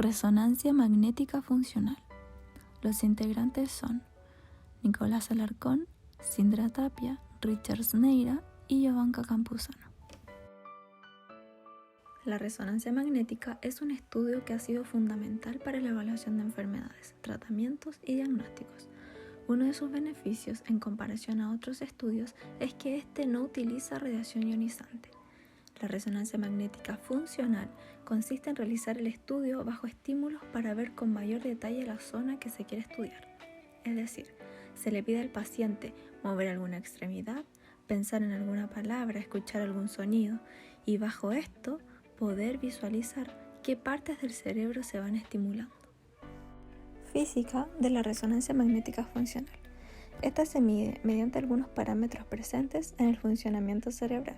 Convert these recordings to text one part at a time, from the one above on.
Resonancia magnética funcional. Los integrantes son Nicolás Alarcón, Sindra Tapia, Richard Neira y Jovanka Campuzano. La resonancia magnética es un estudio que ha sido fundamental para la evaluación de enfermedades, tratamientos y diagnósticos. Uno de sus beneficios, en comparación a otros estudios, es que este no utiliza radiación ionizante. La resonancia magnética funcional consiste en realizar el estudio bajo estímulos para ver con mayor detalle la zona que se quiere estudiar. Es decir, se le pide al paciente mover alguna extremidad, pensar en alguna palabra, escuchar algún sonido y bajo esto poder visualizar qué partes del cerebro se van estimulando. Física de la resonancia magnética funcional. Esta se mide mediante algunos parámetros presentes en el funcionamiento cerebral,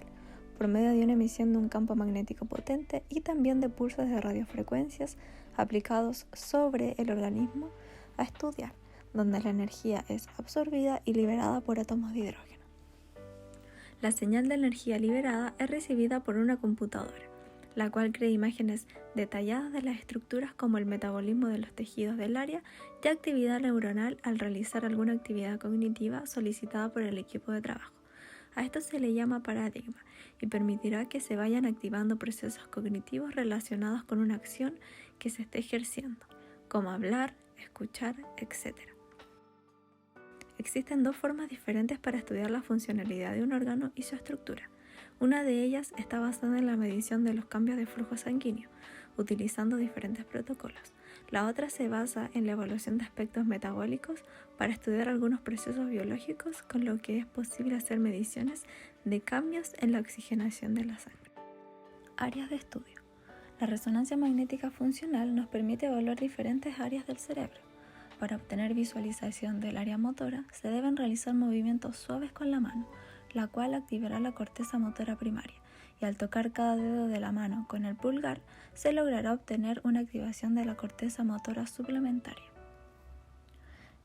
por medio de una emisión de un campo magnético potente y también de pulsos de radiofrecuencias aplicados sobre el organismo a estudiar, donde la energía es absorbida y liberada por átomos de hidrógeno. La señal de energía liberada es recibida por una computadora, la cual crea imágenes detalladas de las estructuras como el metabolismo de los tejidos del área y actividad neuronal al realizar alguna actividad cognitiva solicitada por el equipo de trabajo. A esto se le llama paradigma y permitirá que se vayan activando procesos cognitivos relacionados con una acción que se esté ejerciendo, como hablar, escuchar, etc. Existen dos formas diferentes para estudiar la funcionalidad de un órgano y su estructura. Una de ellas está basada en la medición de los cambios de flujo sanguíneo, utilizando diferentes protocolos. La otra se basa en la evaluación de aspectos metabólicos para estudiar algunos procesos biológicos, con lo que es posible hacer mediciones de cambios en la oxigenación de la sangre. Áreas de estudio. La resonancia magnética funcional nos permite evaluar diferentes áreas del cerebro. Para obtener visualización del área motora, se deben realizar movimientos suaves con la mano, la cual activará la corteza motora primaria, y al tocar cada dedo de la mano con el pulgar, se logrará obtener una activación de la corteza motora suplementaria.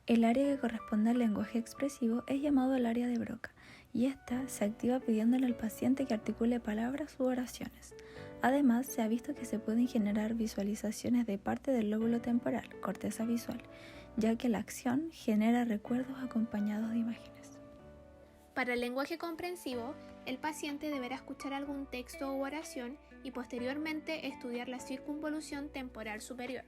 El área que corresponde al lenguaje expresivo es llamado el área de Broca, y esta se activa pidiéndole al paciente que articule palabras u oraciones. Además, se ha visto que se pueden generar visualizaciones de parte del lóbulo temporal, corteza visual, ya que la acción genera recuerdos acompañados de imágenes. Para el lenguaje comprensivo, el paciente deberá escuchar algún texto u oración y posteriormente estudiar la circunvolución temporal superior.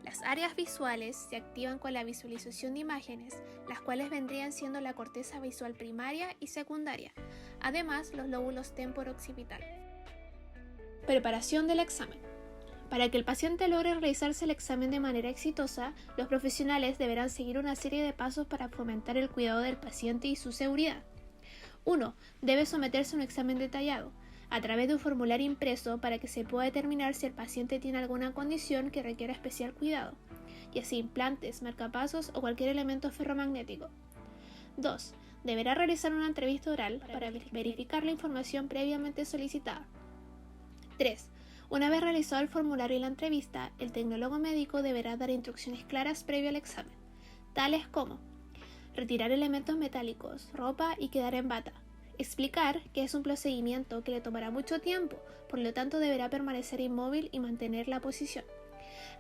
Las áreas visuales se activan con la visualización de imágenes, las cuales vendrían siendo la corteza visual primaria y secundaria, además los lóbulos temporo-occipital. Preparación del examen. Para que el paciente logre realizarse el examen de manera exitosa, los profesionales deberán seguir una serie de pasos para fomentar el cuidado del paciente y su seguridad. 1. Debe someterse a un examen detallado, a través de un formulario impreso para que se pueda determinar si el paciente tiene alguna condición que requiera especial cuidado, ya sea implantes, marcapasos o cualquier elemento ferromagnético. 2. Deberá realizar una entrevista oral para verificar la información previamente solicitada. 3. Una vez realizado el formulario y la entrevista, el tecnólogo médico deberá dar instrucciones claras previo al examen, tales como retirar elementos metálicos, ropa y quedar en bata. Explicar que es un procedimiento que le tomará mucho tiempo, por lo tanto deberá permanecer inmóvil y mantener la posición.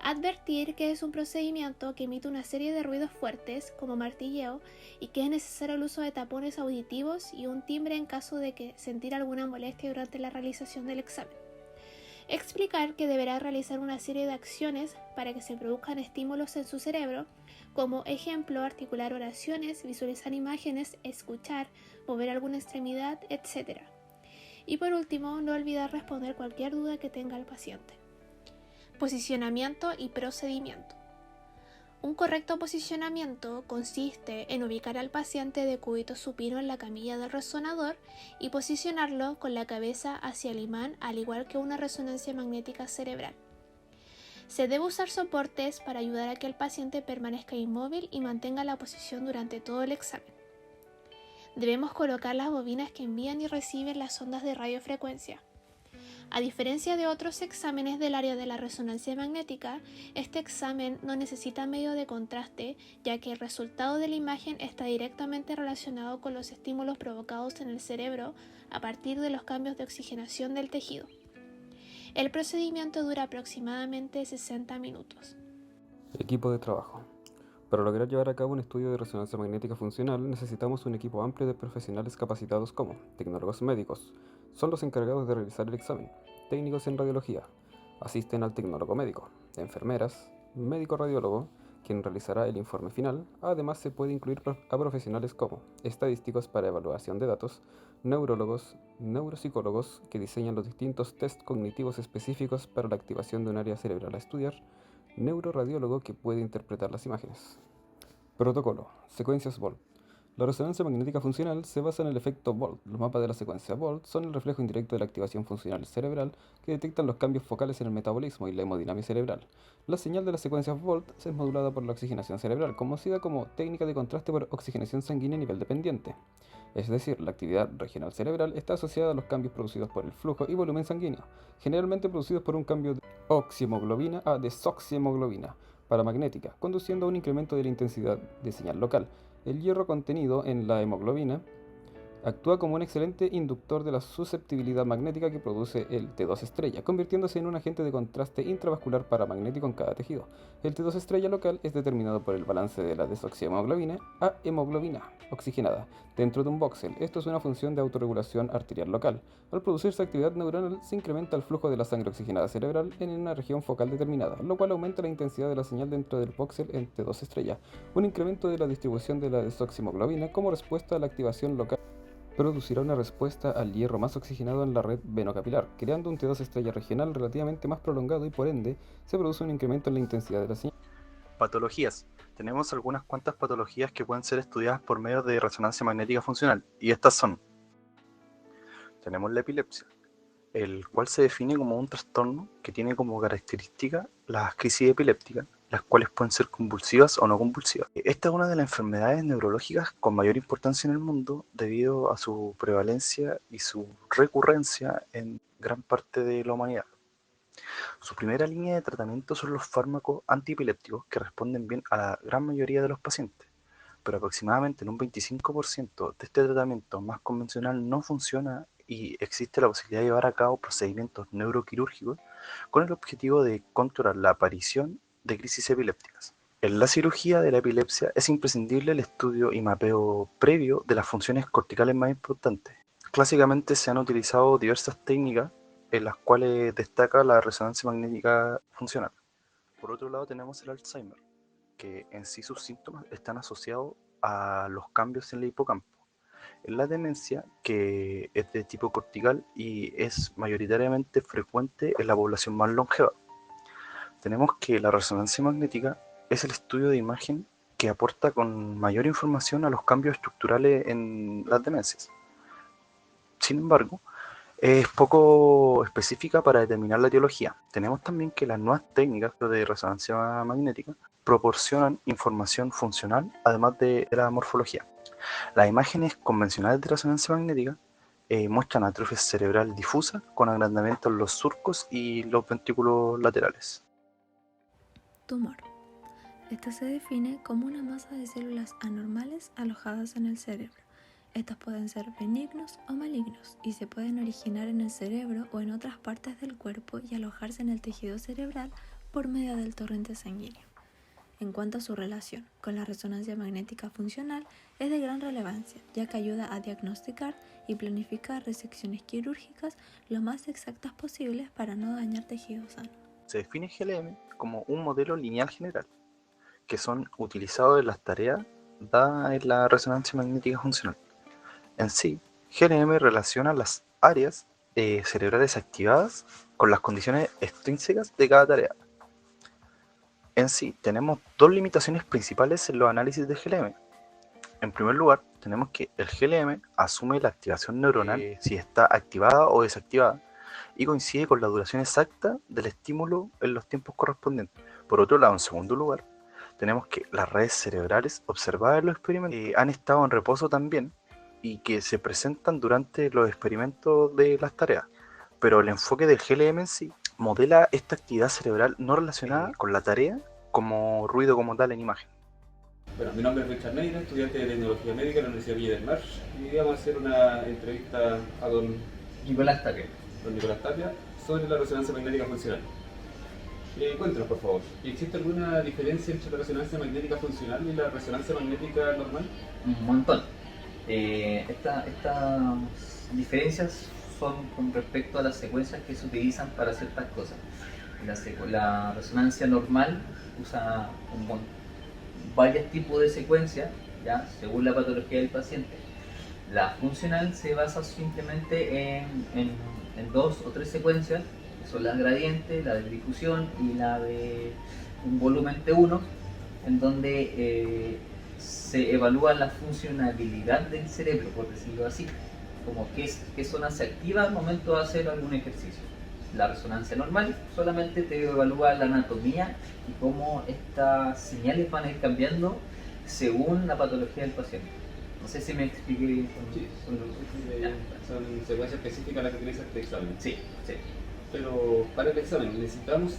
Advertir que es un procedimiento que emite una serie de ruidos fuertes, como martilleo, y que es necesario el uso de tapones auditivos y un timbre en caso de que sentir alguna molestia durante la realización del examen. Explicar que deberá realizar una serie de acciones para que se produzcan estímulos en su cerebro, como ejemplo, articular oraciones, visualizar imágenes, escuchar, mover alguna extremidad, etc. Y por último, no olvidar responder cualquier duda que tenga el paciente. Posicionamiento y procedimiento. Un correcto posicionamiento consiste en ubicar al paciente de cúbito supino en la camilla del resonador y posicionarlo con la cabeza hacia el imán, al igual que una resonancia magnética cerebral. Se debe usar soportes para ayudar a que el paciente permanezca inmóvil y mantenga la posición durante todo el examen. Debemos colocar las bobinas que envían y reciben las ondas de radiofrecuencia. A diferencia de otros exámenes del área de la resonancia magnética, este examen no necesita medio de contraste, ya que el resultado de la imagen está directamente relacionado con los estímulos provocados en el cerebro a partir de los cambios de oxigenación del tejido. El procedimiento dura aproximadamente 60 minutos. Equipo de trabajo. Para lograr llevar a cabo un estudio de resonancia magnética funcional necesitamos un equipo amplio de profesionales capacitados como tecnólogos médicos, son los encargados de realizar el examen, técnicos en radiología, asisten al tecnólogo médico, enfermeras, médico radiólogo, quien realizará el informe final. Además se puede incluir a profesionales como estadísticos para evaluación de datos, neurólogos, neuropsicólogos que diseñan los distintos test cognitivos específicos para la activación de un área cerebral a estudiar, neuroradiólogo que puede interpretar las imágenes. Protocolo. Secuencias Volt. La resonancia magnética funcional se basa en el efecto Volt. Los mapas de la secuencia Volt son el reflejo indirecto de la activación funcional cerebral que detectan los cambios focales en el metabolismo y la hemodinámica cerebral. La señal de las secuencias Volt es modulada por la oxigenación cerebral, conocida como técnica de contraste por oxigenación sanguínea a nivel dependiente. Es decir, la actividad regional cerebral está asociada a los cambios producidos por el flujo y volumen sanguíneo, generalmente producidos por un cambio de oxihemoglobina a desoxihemoglobina paramagnética, conduciendo a un incremento de la intensidad de señal local. El hierro contenido en la hemoglobina actúa como un excelente inductor de la susceptibilidad magnética que produce el T2 estrella, convirtiéndose en un agente de contraste intravascular paramagnético en cada tejido. El T2 estrella local es determinado por el balance de la desoxihemoglobina a hemoglobina oxigenada dentro de un voxel. Esto es una función de autorregulación arterial local. Al producirse actividad neuronal, se incrementa el flujo de la sangre oxigenada cerebral en una región focal determinada, lo cual aumenta la intensidad de la señal dentro del voxel en T2 estrella. Un incremento de la distribución de la desoxihemoglobina como respuesta a la activación local producirá una respuesta al hierro más oxigenado en la red venocapilar, creando un T2 estrella regional relativamente más prolongado y por ende se produce un incremento en la intensidad de la señal. Patologías. Tenemos algunas cuantas patologías que pueden ser estudiadas por medio de resonancia magnética funcional, y estas son: tenemos la epilepsia, el cual se define como un trastorno que tiene como característica las crisis epilépticas, las cuales pueden ser convulsivas o no convulsivas. Esta es una de las enfermedades neurológicas con mayor importancia en el mundo debido a su prevalencia y su recurrencia en gran parte de la humanidad. Su primera línea de tratamiento son los fármacos antiepilépticos que responden bien a la gran mayoría de los pacientes, pero aproximadamente en un 25% de este tratamiento más convencional no funciona y existe la posibilidad de llevar a cabo procedimientos neuroquirúrgicos con el objetivo de controlar la aparición de crisis epilépticas. En la cirugía de la epilepsia es imprescindible el estudio y mapeo previo de las funciones corticales más importantes. Clásicamente se han utilizado diversas técnicas en las cuales destaca la resonancia magnética funcional. Por otro lado tenemos el Alzheimer, que en sí sus síntomas están asociados a los cambios en el hipocampo. En la demencia, que es de tipo cortical y es mayoritariamente frecuente en la población más longeva. Tenemos que la resonancia magnética es el estudio de imagen que aporta con mayor información a los cambios estructurales en las demencias. Sin embargo, es poco específica para determinar la etiología. Tenemos también que las nuevas técnicas de resonancia magnética proporcionan información funcional además de la morfología. Las imágenes convencionales de resonancia magnética muestran atrofia cerebral difusa con agrandamiento en los surcos y los ventrículos laterales. Tumor. Esta se define como una masa de células anormales alojadas en el cerebro. Estos pueden ser benignos o malignos y se pueden originar en el cerebro o en otras partes del cuerpo y alojarse en el tejido cerebral por medio del torrente sanguíneo. En cuanto a su relación con la resonancia magnética funcional, es de gran relevancia, ya que ayuda a diagnosticar y planificar resecciones quirúrgicas lo más exactas posibles para no dañar tejido sano. Se define GLM como un modelo lineal general, que son utilizados en las tareas dadas en la resonancia magnética funcional. En sí, GLM relaciona las áreas cerebrales activadas con las condiciones extrínsecas de cada tarea. En sí, tenemos dos limitaciones principales en los análisis de GLM. En primer lugar, tenemos que el GLM asume la activación neuronal si está activada o desactivada y coincide con la duración exacta del estímulo en los tiempos correspondientes. Por otro lado, en segundo lugar, tenemos que las redes cerebrales observadas en los experimentos han estado en reposo también y que se presentan durante los experimentos de las tareas. Pero el enfoque del GLM en sí modela esta actividad cerebral no relacionada con la tarea como ruido como tal en imagen. Bueno, mi nombre es Richard Neira, estudiante de Tecnología Médica en la Universidad Villa del Mar, y vamos a hacer una entrevista a don Nicolás Taque. don Nicolás Tapia, sobre la resonancia magnética funcional. Cuéntanos, por favor, ¿existe alguna diferencia entre la resonancia magnética funcional y la resonancia magnética normal? Un montón. Estas diferencias son con respecto a las secuencias que se utilizan para ciertas cosas. La resonancia normal usa varios tipos de secuencias, ¿ya? Según la patología del paciente. La funcional se basa simplemente en dos o tres secuencias, que son las gradientes, la de difusión y la de un volumen T1, en donde se evalúa la funcionabilidad del cerebro, por decirlo así, como qué zona se activa al momento de hacer algún ejercicio. La resonancia normal solamente te evalúa la anatomía y cómo estas señales van a ir cambiando según la patología del paciente. No sé si me expliqué. Sí, son secuencias específicas las que utiliza este examen. Sí, sí. Pero para el examen, ¿necesitamos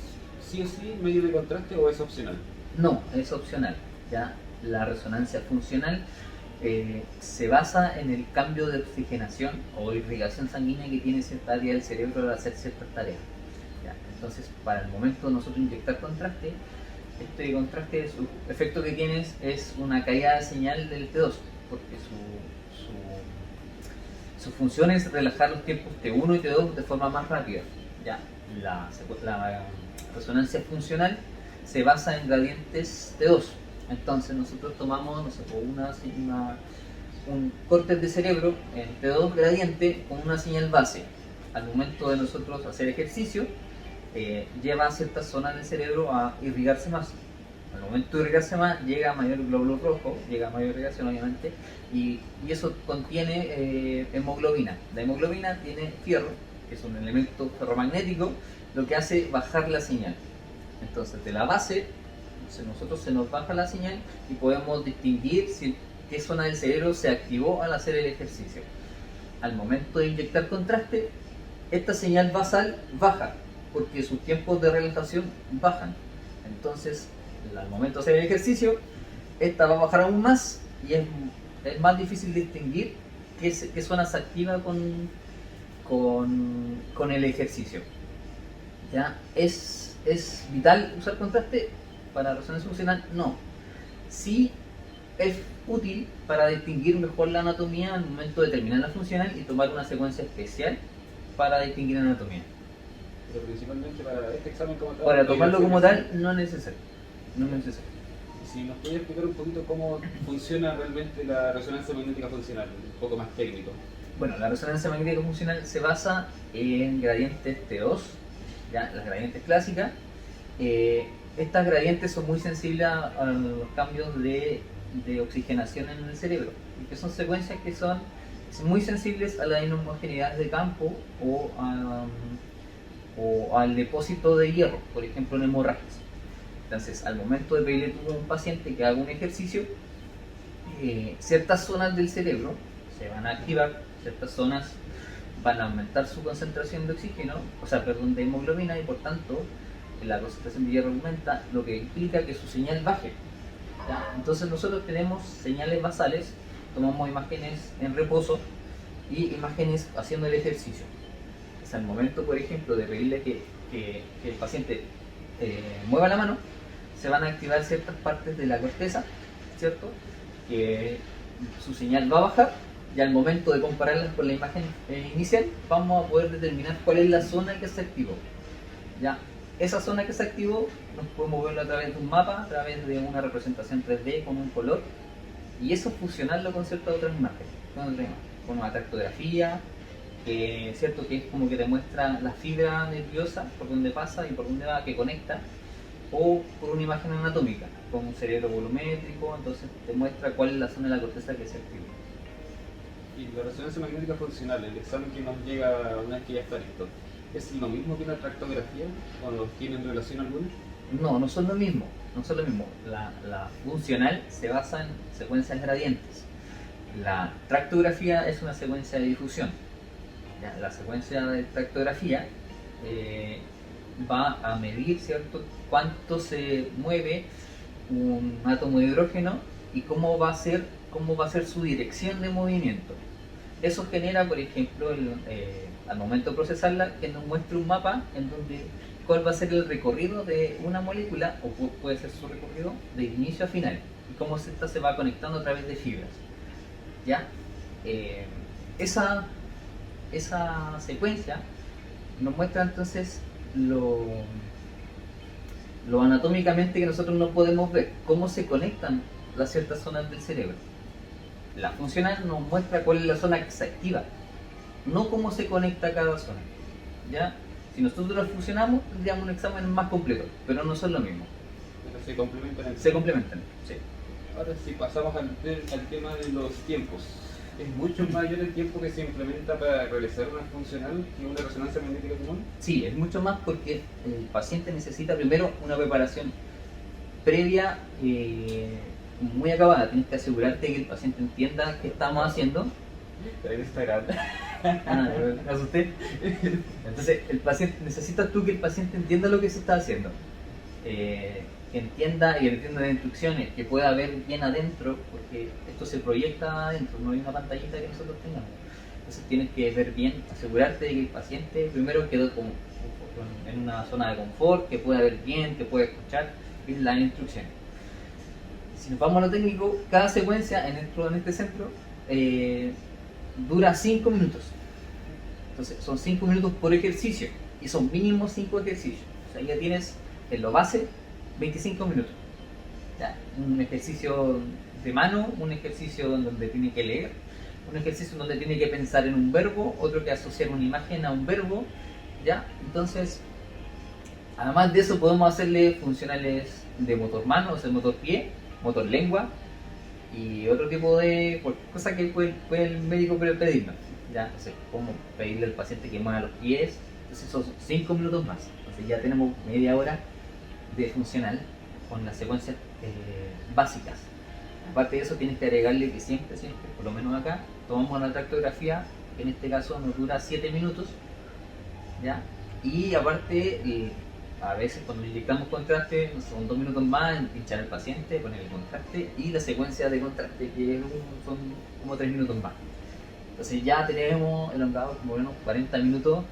sí o sí medio de contraste o es opcional? No, es opcional. ¿Ya? La resonancia funcional se basa en el cambio de oxigenación o irrigación sanguínea que tiene cierta área del cerebro al hacer ciertas tareas. ¿Ya? Entonces, para el momento de nosotros inyectar contraste, este contraste, su efecto que tiene es una caída de señal del T2, porque su función es relajar los tiempos T1 y T2 de forma más rápida. ¿Ya? La resonancia funcional se basa en gradientes T2. Entonces nosotros tomamos, no sé, un corte de cerebro en T2 gradiente con una señal base. Al momento de nosotros hacer ejercicio, lleva a ciertas zonas del cerebro a irrigarse más. Al momento de irrigarse más, llega a mayor glóbulo rojo, llega a mayor irrigación obviamente, y eso contiene hemoglobina. La hemoglobina tiene fierro, que es un elemento ferromagnético, lo que hace bajar la señal. Entonces de la base, nosotros se nos baja la señal y podemos distinguir qué zona del cerebro se activó al hacer el ejercicio. Al momento de inyectar contraste, esta señal basal baja, porque sus tiempos de relajación bajan. Entonces, al momento de hacer el ejercicio, esta va a bajar aún más y es más difícil distinguir qué zona se activa con el ejercicio. ¿Ya? ¿Es vital usar contraste para resonancia funcional? No. Sí es útil para distinguir mejor la anatomía al momento de terminar la funcional y tomar una secuencia especial para distinguir la anatomía. Pero principalmente para este examen como tal. Para tomarlo como tal no es necesario. No es necesario. Si nos puede explicar un poquito cómo funciona realmente la resonancia magnética funcional, un poco más técnico. Bueno, la resonancia magnética funcional se basa en gradientes T2, ¿ya? Las gradientes clásicas. Estas gradientes son muy sensibles a los cambios de oxigenación en el cerebro, que son secuencias que son muy sensibles a la inhomogeneidad de campo o al depósito de hierro, por ejemplo en hemorragias. Entonces, al momento de pedirle a un paciente que haga un ejercicio, ciertas zonas del cerebro se van a activar, ciertas zonas van a aumentar su concentración de oxígeno, de hemoglobina, y por tanto la concentración de hierro aumenta, lo que implica que su señal baje. ¿Ya? Entonces nosotros tenemos señales basales, tomamos imágenes en reposo y imágenes haciendo el ejercicio. Al momento, por ejemplo, de pedirle que el paciente mueva la mano, se van a activar ciertas partes de la corteza, ¿cierto? Que su señal va a bajar, y al momento de compararlas con la imagen inicial, vamos a poder determinar cuál es la zona que se activó. ¿Ya? Esa zona que se activó nos podemos verlo a través de un mapa, a través de una representación 3D con un color, y eso fusionarlo con ciertas otras imágenes, con una tractografía, ¿cierto? Que es como que te muestra la fibra nerviosa, por donde pasa y por donde va, que conecta, o por una imagen anatómica, con un cerebro volumétrico, entonces te muestra cuál es la zona de la corteza que se activó. Y la resonancia magnética funcional, el examen que nos llega una vez que ya está listo, ¿es lo mismo que una tractografía o tienen relación alguna? No, no son lo mismo, no son lo mismo. La funcional se basa en secuencias gradientes. La tractografía es una secuencia de difusión. ¿Ya? La secuencia de tractografía va a medir, ¿cierto?, cuánto se mueve un átomo de hidrógeno y cómo va a ser su dirección de movimiento. Eso genera, por ejemplo, al momento de procesarla, que nos muestre un mapa en donde cuál va a ser el recorrido de una molécula, o puede ser su recorrido de inicio a final, y cómo esta se va conectando a través de fibras. ¿Ya? Esa secuencia nos muestra entonces lo anatómicamente que nosotros no podemos ver, cómo se conectan las ciertas zonas del cerebro. La funcional nos muestra cuál es la zona que se activa, no cómo se conecta cada zona. ¿Ya? Si nosotros las fusionamos, tendríamos un examen más completo, pero no son lo mismo. Pero se complementan. Se complementan, sí. Ahora, si pasamos al tema de los tiempos, ¿es mucho mayor el tiempo que se implementa para realizar una funcional que una resonancia magnética común? Sí, es mucho más porque el paciente necesita primero una preparación previa muy acabada. Tienes que asegurarte que el paciente entienda qué estamos haciendo. Pero está grande. ¿Me asusté? Entonces, necesitas tú que el paciente entienda lo que se está haciendo. Que entienda y entienda las instrucciones, que pueda ver bien adentro, porque esto se proyecta adentro, no hay una pantallita que nosotros tengamos. Entonces tienes que ver bien, asegurarte de que el paciente primero quedó en una zona de confort, que pueda ver bien, que pueda escuchar bien las instrucciones. Si nos vamos a lo técnico, cada secuencia en este centro dura 5 minutos. Entonces son 5 minutos por ejercicio y son mínimo 5 ejercicios. O sea, ya tienes en lo base 25 minutos. Ya, un ejercicio de mano, un ejercicio donde tiene que leer, un ejercicio donde tiene que pensar en un verbo, otro que asociar una imagen a un verbo. ¿Ya? Entonces, además de eso podemos hacerle funcionales de motor mano, o sea, motor pie, motor lengua y otro tipo de cosa que puede el médico pedirnos. ¿Ya? Entonces, podemos pedirle al paciente que mueva los pies. Entonces son 5 minutos más. Entonces ya tenemos media hora de funcional con las secuencias básicas. Aparte de eso, tienes que agregarle que siempre, por lo menos acá, tomamos una tractografía, que en este caso nos dura 7 minutos, ¿ya? Y aparte, a veces cuando inyectamos contraste, son 2 minutos más en pinchar al paciente, poner el contraste y la secuencia de contraste, que son como 3 minutos más. Entonces ya tenemos elongados como unos 40 minutos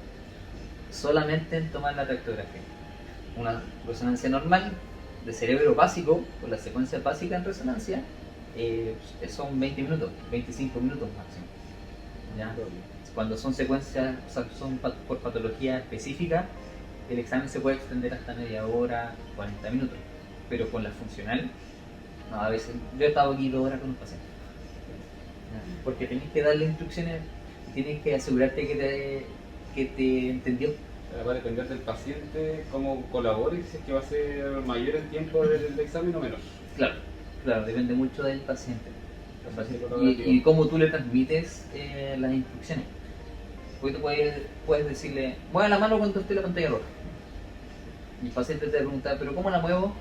solamente en tomar la tractografía. Una resonancia normal de cerebro básico, con la secuencia básica en resonancia, son 20 minutos, 25 minutos máximo. ¿Ya? Cuando son secuencias, o sea, son por patología específica, el examen se puede extender hasta media hora, 40 minutos. Pero con la funcional, no, a veces, yo he estado aquí 2 horas con un paciente. ¿Ya? Porque tenés que darle instrucciones, tienes que asegurarte que te entendió. Va a depender del paciente, cómo colabore, si es que va a ser mayor el tiempo del examen o menos. Claro, depende mucho del paciente. Y cómo tú le transmites las instrucciones. Porque tú puedes decirle, mueve la mano cuando esté la pantalla roja. Y el paciente te va a preguntar, ¿pero cómo la muevo?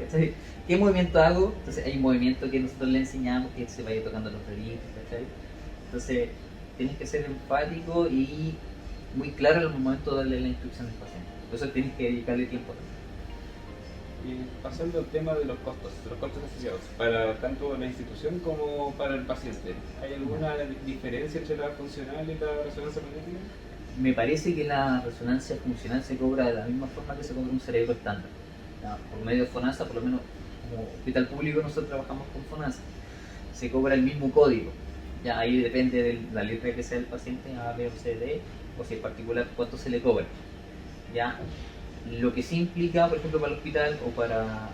¿Cachai? ¿Qué movimiento hago? Entonces hay un movimiento que nosotros le enseñamos que se vaya tocando los deditos, ¿cachai? Entonces tienes que ser empático y muy claro al momento de darle la instrucción al paciente. Por eso tienes que dedicarle tiempo. Y pasando al tema de los costos asociados, para tanto la institución como para el paciente, ¿hay alguna diferencia entre la funcional y la resonancia magnética? Me parece que la resonancia funcional se cobra de la misma forma que se cobra un cerebro estándar. ¿Ya? Por medio de FONASA, por lo menos como hospital público nosotros trabajamos con FONASA. Se cobra el mismo código. Ya ahí depende de la letra que sea el paciente, A, B o C, D, o si es particular, cuánto se le cobra. ¿Ya? Lo que sí implica, por ejemplo, para el hospital o para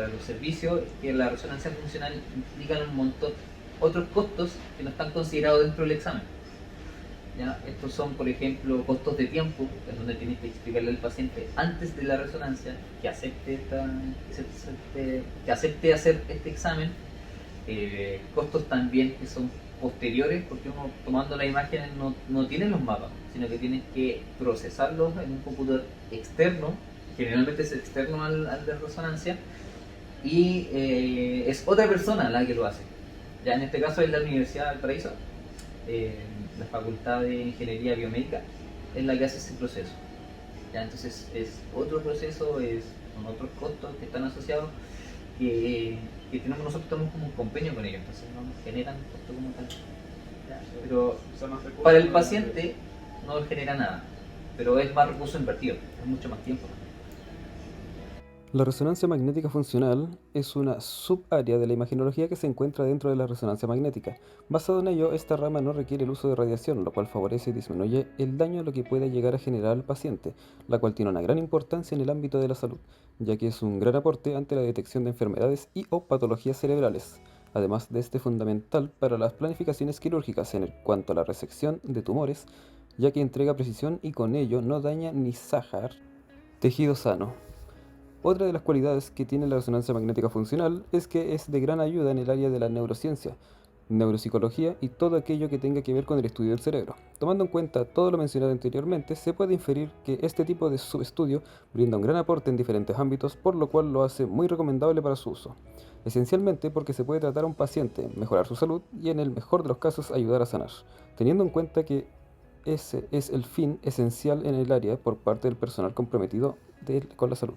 los servicios, es que la resonancia funcional implica un montón otros costos que no están considerados dentro del examen. ¿Ya? Estos son, por ejemplo, costos de tiempo, en donde tienes que explicarle al paciente antes de la resonancia que acepte hacer este examen. Costos también que son posteriores, porque uno tomando las imágenes no tiene los mapas, sino que tienes que procesarlos en un computador externo, generalmente es externo al de resonancia, y es otra persona la que lo hace. Ya en este caso es la Universidad de Valparaíso, la Facultad de Ingeniería Biomédica es la que hace ese proceso. Ya, entonces es otro proceso, con otros costos que están asociados, que nosotros tenemos como un convenio con ellos, entonces no nos generan costo como tal. Ya, pero para el paciente no genera nada, pero es más recurso invertido, es mucho más tiempo. La resonancia magnética funcional es una subárea de la imagenología que se encuentra dentro de la resonancia magnética. Basado en ello, esta rama no requiere el uso de radiación, lo cual favorece y disminuye el daño a lo que pueda llegar a generar al paciente, la cual tiene una gran importancia en el ámbito de la salud, ya que es un gran aporte ante la detección de enfermedades y o patologías cerebrales. Además de este fundamental para las planificaciones quirúrgicas en cuanto a la resección de tumores, ya que entrega precisión y con ello no daña ni saja tejido sano. Otra de las cualidades que tiene la resonancia magnética funcional es que es de gran ayuda en el área de la neurociencia, neuropsicología y todo aquello que tenga que ver con el estudio del cerebro. Tomando en cuenta todo lo mencionado anteriormente, se puede inferir que este tipo de subestudio brinda un gran aporte en diferentes ámbitos, por lo cual lo hace muy recomendable para su uso. Esencialmente porque se puede tratar a un paciente, mejorar su salud y en el mejor de los casos ayudar a sanar, teniendo en cuenta que ese es el fin esencial en el área por parte del personal comprometido con la salud.